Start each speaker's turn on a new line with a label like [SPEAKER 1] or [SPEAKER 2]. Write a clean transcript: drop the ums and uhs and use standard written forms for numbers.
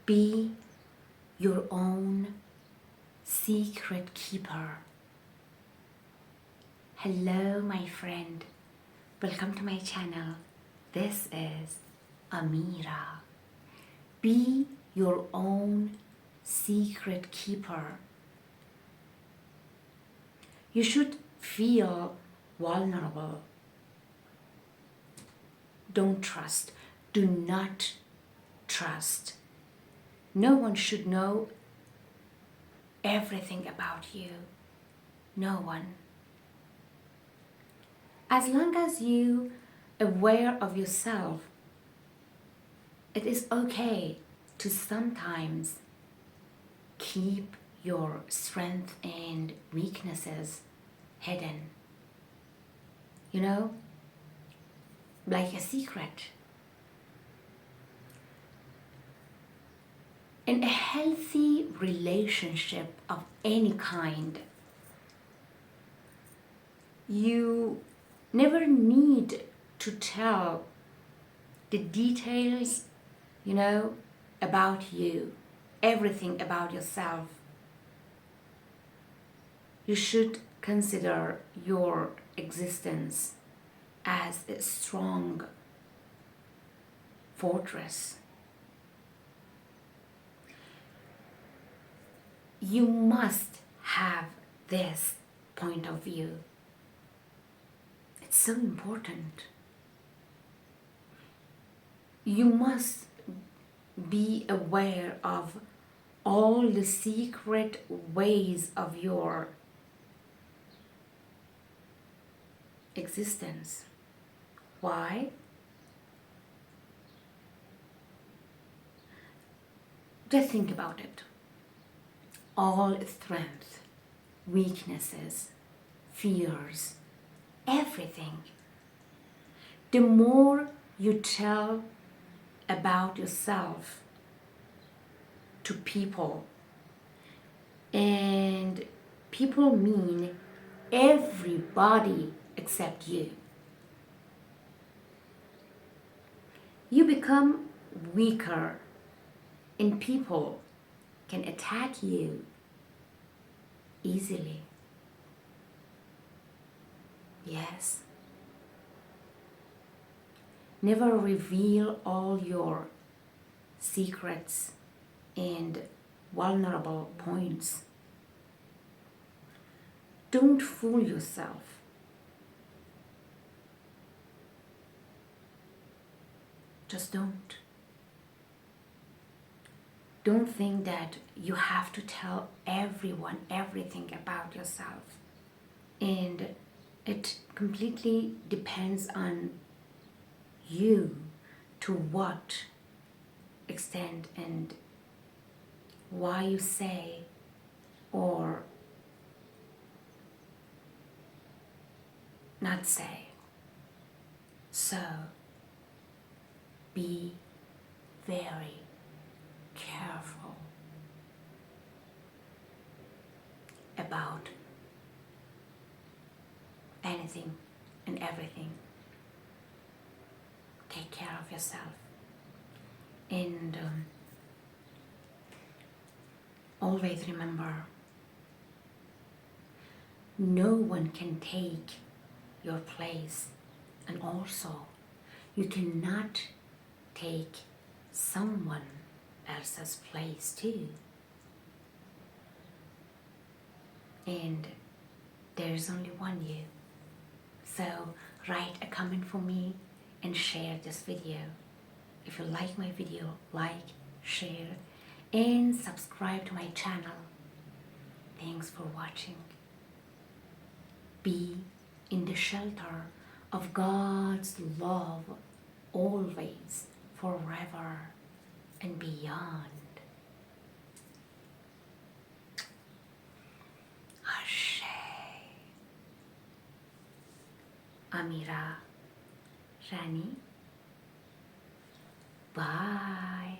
[SPEAKER 1] Be your own secret keeper. Hello, my friend. Welcome to my channel. This is Amira. Be your own secret keeper. You should feel vulnerable. Don't trust. Do not trust. No one should know everything about you. No one. As long as you are aware of yourself, it is okay to sometimes keep your strength and weaknesses hidden. You know, like a secret. In a healthy relationship of any kind, you never need to tell the details, about you, everything about yourself. You should consider your existence as a strong fortress. You must have this point of view. It's so important. You must be aware of all the secret ways of your existence. Why? Just think about it. All strengths, weaknesses, fears, everything. The more you tell about yourself to people, and people mean everybody except you, you become weaker and people can attack you easily. Yes. Never reveal all your secrets and vulnerable points. Don't fool yourself. Just don't. Don't think that you have to tell everyone everything about yourself. And it completely depends on you to what extent and why you say or not say. So be very careful about anything and everything. Take care of yourself and always remember, no one can take your place, and also you cannot take someone else's place too. And there's only one you. So write a comment for me and share this video. If you like my video, like, share, and subscribe to my channel. Thanks for watching. Be in the shelter of God's love always, forever, and beyond. Amira Rani. Bye.